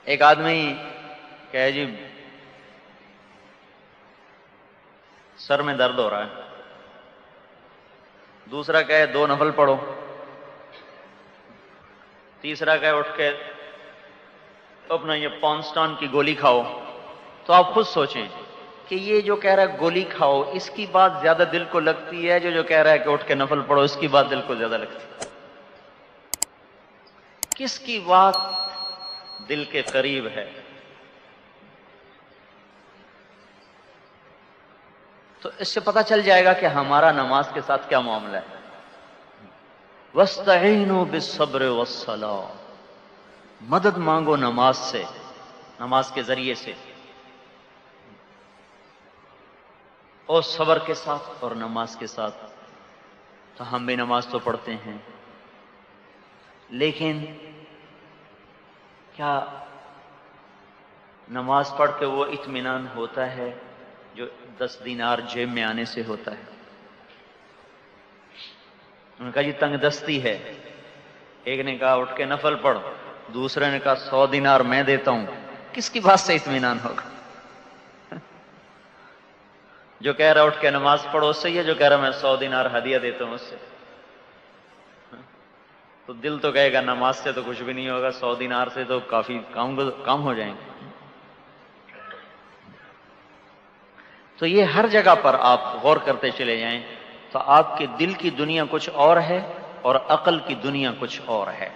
ایک آدمی کہے جی سر میں درد ہو رہا ہے، دوسرا کہے 2 نفل پڑھو، تیسرا کہے اٹھ کے اپنا یہ پونسٹان کی گولی کھاؤ، تو آپ خود سوچیں کہ یہ جو کہہ رہا ہے گولی کھاؤ، اس کی بات زیادہ دل کو لگتی ہے جو کہہ رہا ہے کہ اٹھ کے نفل پڑھو، اس کی بات دل کو زیادہ لگتی ہے؟ کس کی بات دل کے قریب ہے؟ تو اس سے پتہ چل جائے گا کہ ہمارا نماز کے ساتھ کیا معاملہ ہے۔ وَاسْتَعِينُوا بِالصَّبْرِ وَالصَّلَاةِ، مدد مانگو نماز سے، نماز کے ذریعے سے، اور صبر کے ساتھ اور نماز کے ساتھ۔ تو ہم بھی نماز تو پڑھتے ہیں، لیکن کیا نماز پڑھ کے وہ اطمینان ہوتا ہے جو 10 دینار جیب میں آنے سے ہوتا ہے؟ انہوں نے کہا جی تنگ دستی ہے، ایک نے کہا اٹھ کے نفل پڑھ، دوسرے نے کہا 100 دینار میں دیتا ہوں، کس کی بات سے اطمینان ہوگا؟ جو کہہ رہا اٹھ کے نماز پڑھو اس سے، یہ جو کہہ رہا میں 100 دینار ہدیہ دیتا ہوں اس سے؟ تو دل تو کہے گا نماز سے تو کچھ بھی نہیں ہوگا، 100 دینار سے تو کافی کام ہو جائیں گے۔ تو یہ ہر جگہ پر آپ غور کرتے چلے جائیں تو آپ کے دل کی دنیا کچھ اور ہے اور عقل کی دنیا کچھ اور ہے۔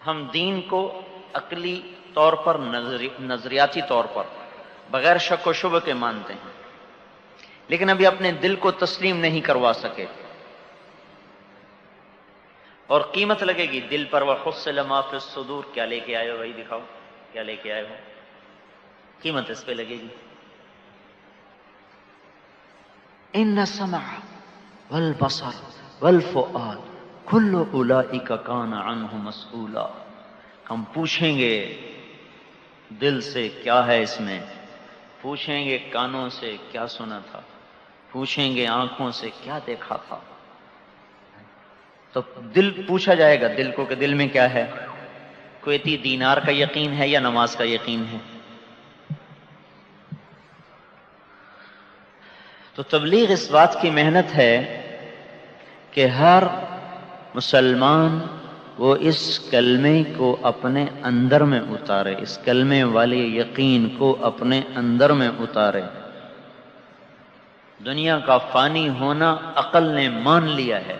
ہم دین کو عقلی طور پر، نظریاتی طور پر، بغیر شک و شبہ کے مانتے ہیں، لیکن ابھی اپنے دل کو تسلیم نہیں کروا سکے، اور قیمت لگے گی دل پر۔ وَحُصِّلَ مَا فِي الصُّدُورِ، کیا لے کے آئے ہو بھائی؟ دکھاؤ کیا لے کے آئے ہو، قیمت اس پہ لگے گی۔ إِنَّ السَّمْعَ وَالْبَصَرَ وَالْفُؤَادَ كُلُّ أُولَئِكَ كَانَ عَنْهُ مَسْئُولًا۔ ہم پوچھیں گے دل سے کیا ہے اس میں، پوچھیں گے کانوں سے کیا سنا تھا، پوچھیں گے آنکھوں سے کیا دیکھا تھا۔ تو دل پوچھا جائے گا دل کو کہ دل میں کیا ہے، کوئی دینار کا یقین ہے یا نماز کا یقین ہے؟ تو تبلیغ اس بات کی محنت ہے کہ ہر مسلمان وہ اس کلمے کو اپنے اندر میں اتارے، اس کلمے والے یقین کو اپنے اندر میں اتارے۔ دنیا کا فانی ہونا عقل نے مان لیا ہے،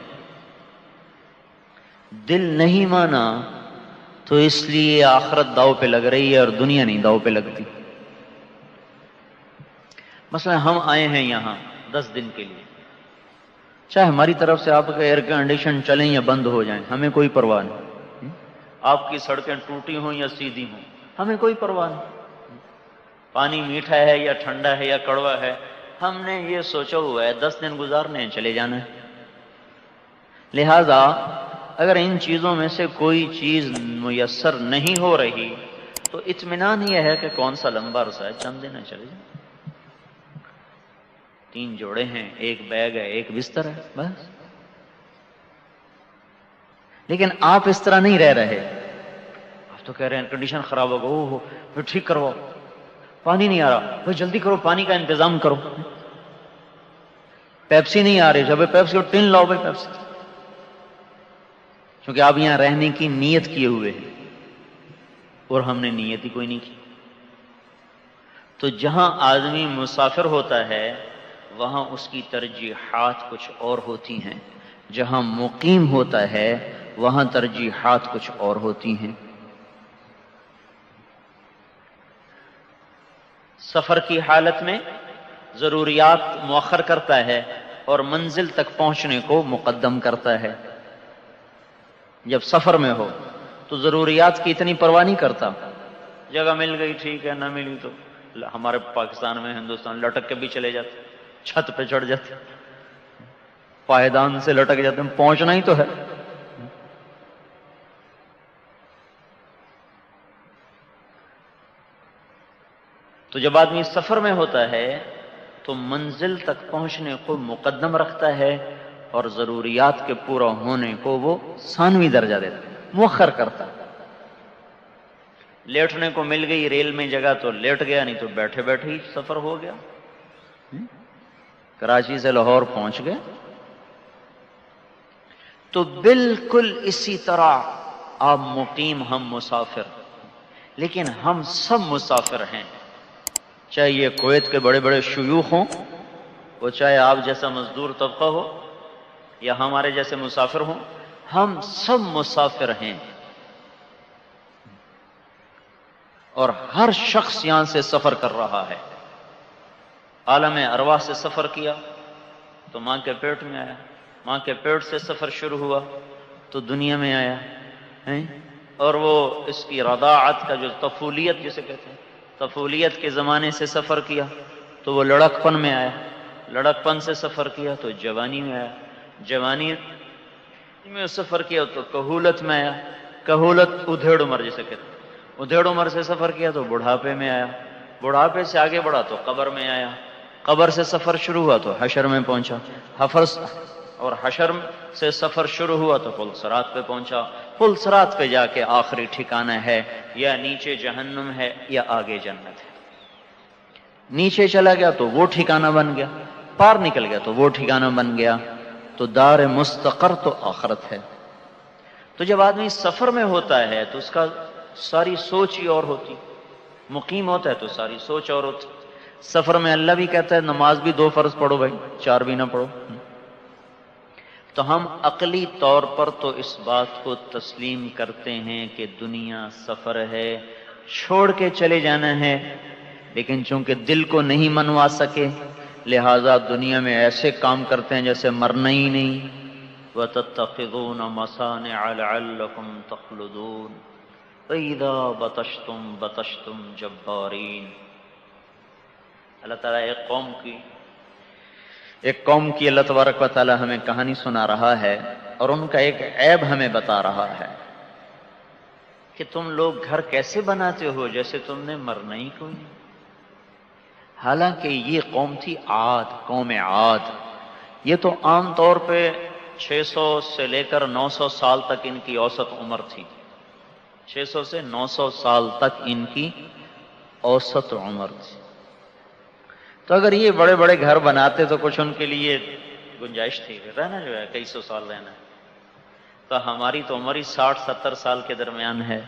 دل نہیں مانا، تو اس لیے آخرت داؤ پہ لگ رہی ہے اور دنیا نہیں داؤ پہ لگتی۔ مثلا ہم آئے ہیں یہاں 10 دن کے لیے، چاہے ہماری طرف سے آپ کا ایئر کنڈیشن چلیں یا بند ہو جائیں، ہمیں کوئی پرواہ نہیں۔ آپ کی سڑکیں ٹوٹی ہوں یا سیدھی ہوں، ہمیں کوئی پرواہ نہیں۔ پانی میٹھا ہے یا ٹھنڈا ہے یا کڑوا ہے، ہم نے یہ سوچا ہوا ہے 10 دن گزارنے ہیں، چلے جانا ہے۔ لہذا اگر ان چیزوں میں سے کوئی چیز میسر نہیں ہو رہی تو اطمینان یہ ہے کہ کون سا لمبا عرصہ ہے، چند دن ہے، چلے جائیں۔ 3 جوڑے ہیں، 1 بیگ ہے، 1 بستر ہے، بس۔ لیکن آپ اس طرح نہیں رہ رہے، آپ تو کہہ رہے ہیں کنڈیشن خراب ہوگا، اوہ پھر ٹھیک کرواؤ، پانی نہیں آ رہا، پھر جلدی کرو پانی کا انتظام کرو، پیپسی نہیں آ رہی، جب پیپسی کو ٹن لاؤ بھائی پیپسی، کیونکہ آپ یہاں رہنے کی نیت کیے ہوئے ہیں اور ہم نے نیت ہی کوئی نہیں کی۔ تو جہاں آدمی مسافر ہوتا ہے وہاں اس کی ترجیحات کچھ اور ہوتی ہیں، جہاں مقیم ہوتا ہے وہاں ترجیحات کچھ اور ہوتی ہیں۔ سفر کی حالت میں ضروریات مؤخر کرتا ہے اور منزل تک پہنچنے کو مقدم کرتا ہے۔ جب سفر میں ہو تو ضروریات کی اتنی پرواہ نہیں کرتا، جگہ مل گئی ٹھیک ہے، نہ ملی تو ہمارے پاکستان میں، ہندوستان، لٹک کے بھی چلے جاتے، چھت پہ چڑھ جاتے، پائیدان سے لٹک جاتے ہیں، پہنچنا ہی تو ہے۔ تو جب آدمی سفر میں ہوتا ہے تو منزل تک پہنچنے کو مقدم رکھتا ہے اور ضروریات کے پورا ہونے کو وہ ثانوی درجہ دیتا ہے، مؤخر کرتا ہے۔ لیٹنے کو مل گئی ریل میں جگہ تو لیٹ گیا، نہیں تو بیٹھے بیٹھے ہی سفر ہو گیا۔ کراچی سے لاہور پہنچ گئے۔ تو بالکل اسی طرح آپ مقیم، ہم مسافر، لیکن ہم سب مسافر ہیں، چاہے یہ کویت کے بڑے بڑے شیوخ ہوں، وہ چاہے آپ جیسا مزدور طبقہ ہو یا ہمارے جیسے مسافر ہوں، ہم سب مسافر ہیں۔ اور ہر شخص یہاں سے سفر کر رہا ہے۔ عالم ارواح سے سفر کیا تو ماں کے پیٹ میں آیا، ماں کے پیٹ سے سفر شروع ہوا تو دنیا میں آیا، اور وہ اس کی رضاعت کا جو طفولیت جسے کہتے ہیں، طفولیت کے زمانے سے سفر کیا تو وہ لڑکپن میں آیا، لڑکپن سے سفر کیا تو جوانی میں آیا، جوانی میں سفر کیا تو کہولت میں آیا، کہولت ادھیڑ عمر جسے کہتے ہیں، ادھیڑ عمر سے سفر کیا تو بڑھاپے میں آیا، بڑھاپے سے آگے بڑھا تو قبر میں آیا، قبر سے سفر شروع ہوا تو حشر میں پہنچا، اور حشر سے سفر شروع ہوا تو پل صراط پہ پہنچا، پل صراط پہ جا کے آخری ٹھکانہ ہے یا نیچے جہنم ہے یا آگے جنت ہے۔ نیچے چلا گیا تو وہ ٹھکانہ بن گیا، پار نکل گیا تو وہ ٹھکانہ بن گیا، تو دار مستقر تو آخرت ہے۔ تو جب آدمی سفر میں ہوتا ہے تو اس کا ساری سوچ ہی اور ہوتی، مقیم ہوتا ہے تو ساری سوچ اور ہوتی۔ سفر میں اللہ بھی کہتا ہے نماز بھی 2 فرض پڑھو بھائی، 4 بھی نہ پڑھو۔ تو ہم عقلی طور پر تو اس بات کو تسلیم کرتے ہیں کہ دنیا سفر ہے، چھوڑ کے چلے جانا ہے، لیکن چونکہ دل کو نہیں منوا سکے لہذا دنیا میں ایسے کام کرتے ہیں جیسے مرنا ہی نہیں۔ وَتَتَّخِذُونَ مَصَانِعَ لَعَلَّكُمْ تَخْلُدُونَ وَإِذَا بَطَشْتُمْ بَطَشْتُمْ جَبَّارِينَ۔ اللہ تعالیٰ ایک قوم کی اللہ تبارک و تعالیٰ ہمیں کہانی سنا رہا ہے اور ان کا ایک عیب ہمیں بتا رہا ہے کہ تم لوگ گھر کیسے بناتے ہو جیسے تم نے مرنا ہی کوئی نہیں۔ حالانکہ یہ قوم تھی عاد، قوم عاد، یہ تو عام طور پہ 600 سے لے کر 900 سال تک ان کی اوسط عمر تھی، 600 سے 900 سال تک ان کی اوسط عمر تھی۔ تو اگر یہ بڑے بڑے گھر بناتے تو کچھ ان کے لیے گنجائش تھی، رہنا جو ہے کئی سو سال رہنا ہے، تو ہماری تو عمر ہی 60-70 سال کے درمیان ہے۔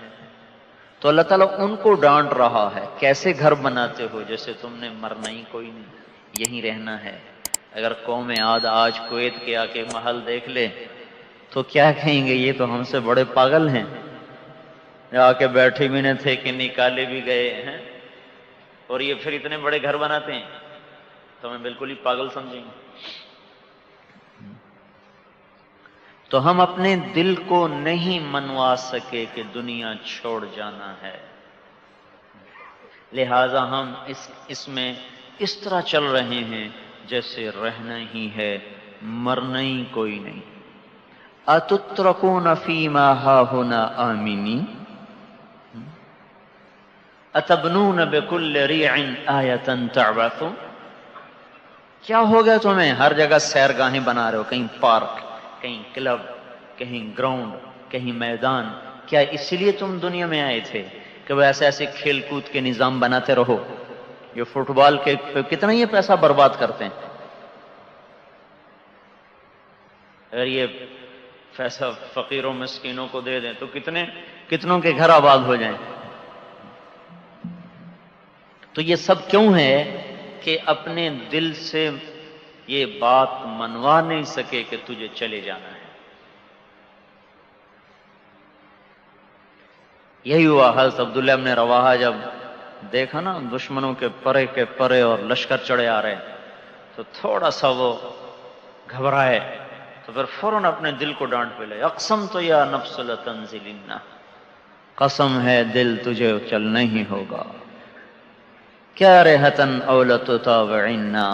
تو اللہ تعالیٰ ان کو ڈانٹ رہا ہے کیسے گھر بناتے ہو جیسے تم نے مرنا ہی کوئی نہیں، یہیں رہنا ہے۔ اگر قوم عاد آج کویت کے آ کے محل دیکھ لے تو کیا کہیں گے، یہ تو ہم سے بڑے پاگل ہیں، آ کے بیٹھے بھی نہ تھے کہ نکالے بھی گئے ہیں، اور یہ پھر اتنے بڑے گھر بناتے ہیں، تو ہمیں بالکل ہی پاگل سمجھیں گے۔ تو ہم اپنے دل کو نہیں منوا سکے کہ دنیا چھوڑ جانا ہے، لہذا ہم اس میں اس طرح چل رہے ہیں جیسے رہنا ہی ہے، مرنا ہی کوئی نہیں۔ أَتُتْرَكُونَ فِي مَا هَاهُنَا آمِنِينَ أَتَبْنُونَ بِكُلِّ رِيعٍ آيَةً تَعْبَثُونَ۔ کیا ہو گیا تمہیں ہر جگہ سیرگاہیں بنا رہے ہو، کہیں پارک، کہیں کلب، کہیں گراؤنڈ، کہیں میدان؟ کیا اس لیے تم دنیا میں آئے تھے کہ وہ ایسے ایسے کھیل کود کے نظام بناتے رہو؟ یہ فٹ بال کے کتنا یہ پیسہ برباد کرتے ہیں، اگر یہ پیسہ فقیروں مسکینوں کو دے دیں تو کتنوں کے گھر آباد ہو جائیں۔ تو یہ سب کیوں ہے کہ اپنے دل سے یہ بات منوا نہیں سکے کہ تجھے چلے جانا ہے۔ یہی ہوا حضرت عبداللہ ابن رواحہ جب دیکھا نا دشمنوں کے پرے اور لشکر چڑھے آ رہے تو تھوڑا سا وہ گھبرائے، تو پھر فوراً اپنے دل کو ڈانٹ پہ لے، اقسمت یا نفس لتنزلن، قسم ہے دل تجھے چلنا ہی ہوگا، کیا رہتن او لتطاوعنا،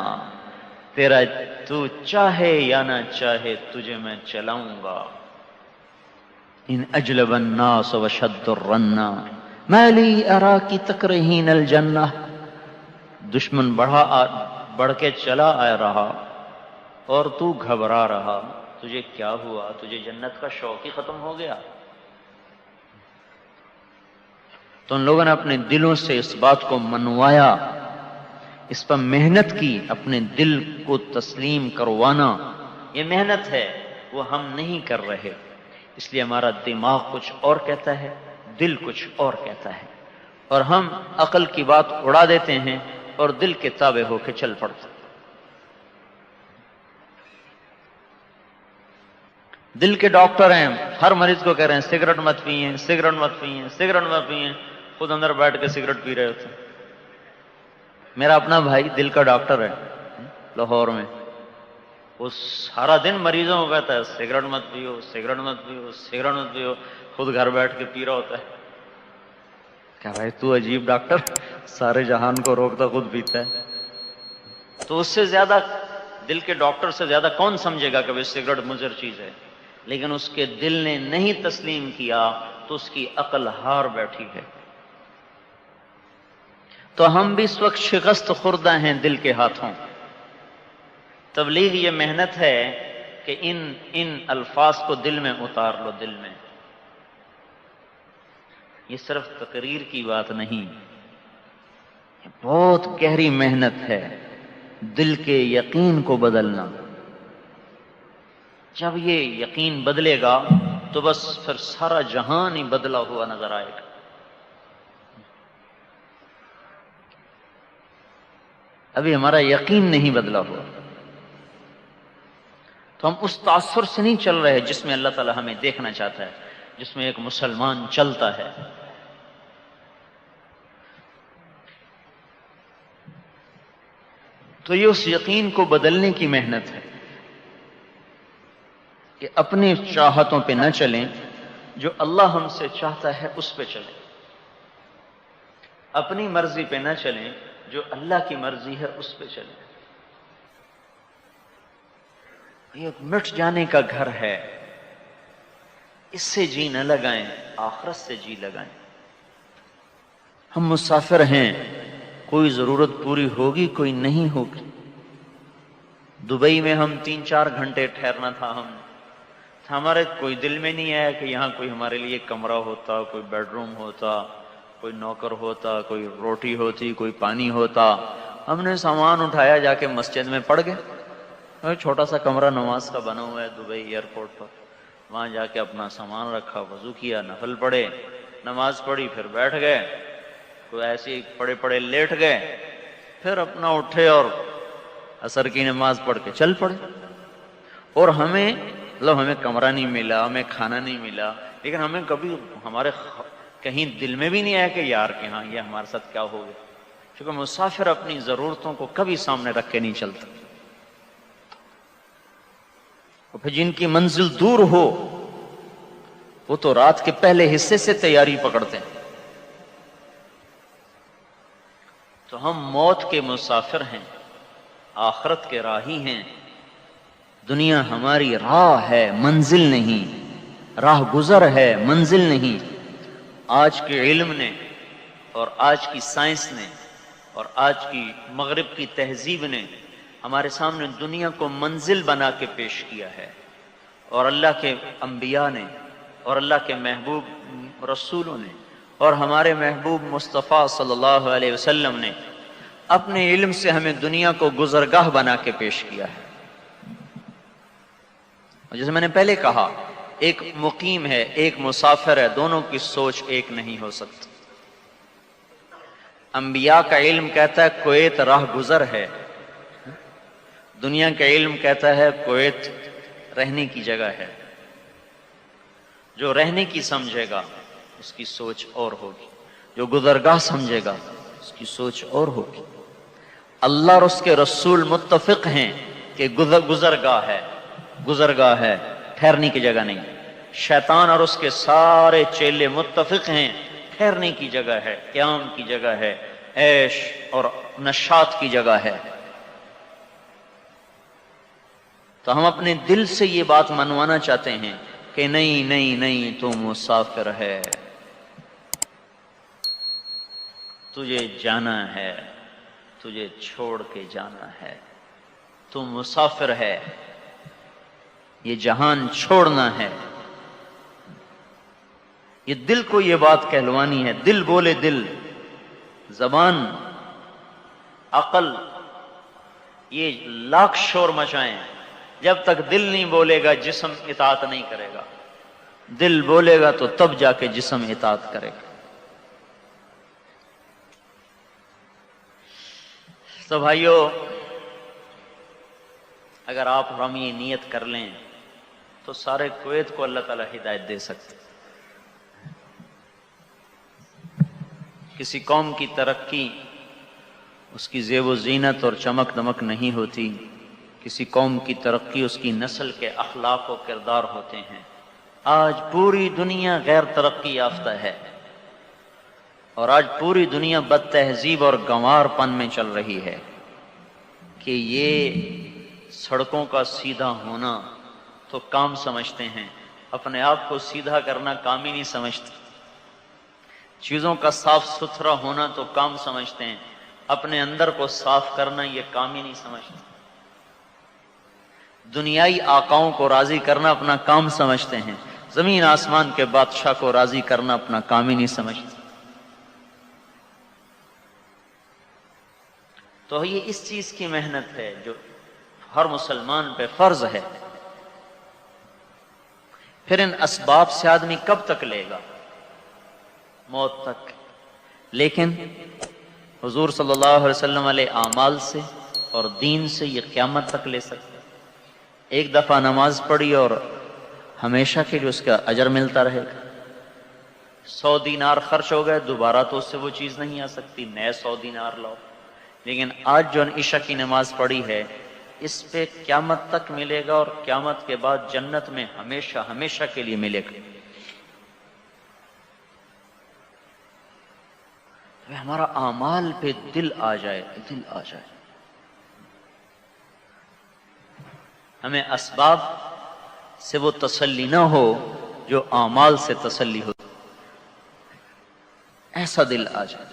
تیرا تو چاہے یا نہ چاہے تجھے میں چلاؤں گا۔ ان اجلب الناس وشد الرنا ما لی اراکی تکرہین الجنہ، دشمن بڑھ کے چلا آ رہا اور تو گھبرا رہا، تجھے کیا ہوا؟ تجھے جنت کا شوق ہی ختم ہو گیا؟ تو ان لوگوں نے اپنے دلوں سے اس بات کو منوایا، اس پر محنت کی، اپنے دل کو تسلیم کروانا یہ محنت ہے، وہ ہم نہیں کر رہے، اس لیے ہمارا دماغ کچھ اور کہتا ہے، دل کچھ اور کہتا ہے، اور ہم عقل کی بات اڑا دیتے ہیں اور دل کے تابع ہو کے چل پڑتے ہیں۔ دل کے ڈاکٹر ہیں، ہر مریض کو کہہ رہے ہیں سگریٹ مت پئیں، سگریٹ مت پئیں، سگریٹ مت پئیں، خود اندر بیٹھ کے سگریٹ پی رہے ہوتے ہیں۔ میرا اپنا بھائی دل کا ڈاکٹر ہے لاہور میں، وہ سارا دن مریضوں کو کہتا ہے سگریٹ مت پیو، سگریٹ مت پیو، سگریٹ مت پیو، خود گھر بیٹھ کے پی رہا ہوتا ہے۔ کیا بھائی تو عجیب ڈاکٹر، سارے جہان کو روکتا خود پیتا ہے۔ تو اس سے زیادہ دل کے ڈاکٹر سے زیادہ کون سمجھے گا کہ وہ سگریٹ مضر چیز ہے، لیکن اس کے دل نے نہیں تسلیم کیا تو اس کی عقل ہار بیٹھی ہے۔ تو ہم بھی اس وقت شکست خوردہ ہیں دل کے ہاتھوں۔ تبلیغ یہ محنت ہے کہ ان الفاظ کو دل میں اتار لو، دل میں۔ یہ صرف تقریر کی بات نہیں، یہ بہت گہری محنت ہے، دل کے یقین کو بدلنا۔ جب یہ یقین بدلے گا تو بس پھر سارا جہان ہی بدلا ہوا نظر آئے گا۔ ابھی ہمارا یقین نہیں بدلا ہوا، تو ہم اس تاثر سے نہیں چل رہے جس میں اللہ تعالیٰ ہمیں دیکھنا چاہتا ہے، جس میں ایک مسلمان چلتا ہے۔ تو یہ اس یقین کو بدلنے کی محنت ہے کہ اپنی چاہتوں پہ نہ چلیں، جو اللہ ہم سے چاہتا ہے اس پہ چلیں، اپنی مرضی پہ نہ چلیں، جو اللہ کی مرضی ہے اس پہ چلیں۔ یہ مٹ جانے کا گھر ہے، اس سے جی نہ لگائیں، آخرت سے جی لگائیں۔ ہم مسافر ہیں، کوئی ضرورت پوری ہوگی، کوئی نہیں ہوگی۔ دبئی میں ہم 3-4 گھنٹے ٹھہرنا تھا، ہمارے کوئی دل میں نہیں آیا کہ یہاں کوئی ہمارے لیے کمرہ ہوتا، کوئی بیڈ روم ہوتا، کوئی نوکر ہوتا، کوئی روٹی ہوتی، کوئی پانی ہوتا۔ ہم نے سامان اٹھایا، جا کے مسجد میں پڑ گئے، چھوٹا سا کمرہ نماز کا بنا ہوا ہے دبئی ایئرپورٹ پر، وہاں جا کے اپنا سامان رکھا، وضو کیا، نفل پڑھے، نماز پڑھی، پھر بیٹھ گئے، کوئی ایسے ہی پڑے پڑے لیٹ گئے، پھر اپنا اٹھے اور عصر کی نماز پڑھ کے چل پڑے۔ اور ہمیں کمرہ نہیں ملا، ہمیں کھانا نہیں ملا، لیکن ہمیں کبھی ہمارے کہیں دل میں بھی نہیں آیا کہ یار کہ ہاں یہ ہمارے ساتھ کیا ہو گیا، کیونکہ مسافر اپنی ضرورتوں کو کبھی سامنے رکھ کے نہیں چلتا۔ اور پھر جن کی منزل دور ہو وہ تو رات کے پہلے حصے سے تیاری پکڑتے ہیں۔ تو ہم موت کے مسافر ہیں، آخرت کے راہی ہیں۔ دنیا ہماری راہ ہے، منزل نہیں، راہ گزر ہے، منزل نہیں۔ آج کے علم نے اور آج کی سائنس نے اور آج کی مغرب کی تہذیب نے ہمارے سامنے دنیا کو منزل بنا کے پیش کیا ہے، اور اللہ کے انبیاء نے اور اللہ کے محبوب رسولوں نے اور ہمارے محبوب مصطفیٰ صلی اللہ علیہ وسلم نے اپنے علم سے ہمیں دنیا کو گزرگاہ بنا کے پیش کیا ہے۔ جیسے میں نے پہلے کہا، ایک مقیم ہے، ایک مسافر ہے، دونوں کی سوچ ایک نہیں ہو سکتی۔ انبیاء کا علم کہتا ہے کویت راہ گزر ہے، دنیا کا علم کہتا ہے کویت رہنے کی جگہ ہے۔ جو رہنے کی سمجھے گا اس کی سوچ اور ہوگی، جو گزرگاہ سمجھے گا اس کی سوچ اور ہوگی۔ اللہ اور اس کے رسول متفق ہیں کہ گزرگاہ ہے، گزرگاہ ہے، ٹھہرنے کی جگہ نہیں۔ شیطان اور اس کے سارے چیلے متفق ہیں ٹھہرنے کی جگہ ہے، قیام کی جگہ ہے، عیش اور نشاط کی جگہ ہے۔ تو ہم اپنے دل سے یہ بات منوانا چاہتے ہیں کہ نہیں نہیں نہیں، تو مسافر ہے، تجھے جانا ہے، تجھے چھوڑ کے جانا ہے، تو مسافر ہے، یہ جہان چھوڑنا ہے۔ یہ دل کو یہ بات کہلوانی ہے، دل بولے دل، زبان، عقل، یہ لاکھ شور مچائیں، جب تک دل نہیں بولے گا جسم اطاعت نہیں کرے گا، دل بولے گا تو تب جا کے جسم اطاعت کرے گا۔ تو بھائیو، اگر آپ اور ہم یہ نیت کر لیں تو سارے کویت کو اللہ تعالی ہدایت دے سکتے۔ کسی قوم کی ترقی اس کی زیب و زینت اور چمک دمک نہیں ہوتی، کسی قوم کی ترقی اس کی نسل کے اخلاق و کردار ہوتے ہیں۔ آج پوری دنیا غیر ترقی یافتہ ہے، اور آج پوری دنیا بد تہذیب اور گنوار پن میں چل رہی ہے کہ یہ سڑکوں کا سیدھا ہونا تو کام سمجھتے ہیں، اپنے آپ کو سیدھا کرنا کام ہی نہیں سمجھتے۔ چیزوں کا صاف ستھرا ہونا تو کام سمجھتے ہیں، اپنے اندر کو صاف کرنا یہ کام ہی نہیں سمجھتے۔ دنیائی آقاؤں کو راضی کرنا اپنا کام سمجھتے ہیں، زمین آسمان کے بادشاہ کو راضی کرنا اپنا کام ہی نہیں سمجھتے۔ تو یہ اس چیز کی محنت ہے جو ہر مسلمان پہ فرض ہے۔ پھر ان اسباب سے آدمی کب تک لے گا؟ موت تک۔ لیکن حضور صلی اللہ علیہ وسلم علیہ اعمال سے اور دین سے یہ قیامت تک لے سکتے۔ ایک دفعہ نماز پڑھی اور ہمیشہ کے لیے اس کا اجر ملتا رہے گا۔ 100 دینار خرچ ہو گئے، دوبارہ تو اس سے وہ چیز نہیں آ سکتی، نئے 100 دینار لاؤ۔ لیکن آج جو عشاء کی نماز پڑھی ہے اس پہ قیامت تک ملے گا، اور قیامت کے بعد جنت میں ہمیشہ ہمیشہ کے لیے ملے گا۔ ہمارا اعمال پہ دل آ جائے، دل آ جائے، ہمیں اسباب سے وہ تسلی نہ ہو جو اعمال سے تسلی ہو، ایسا دل آ جائے۔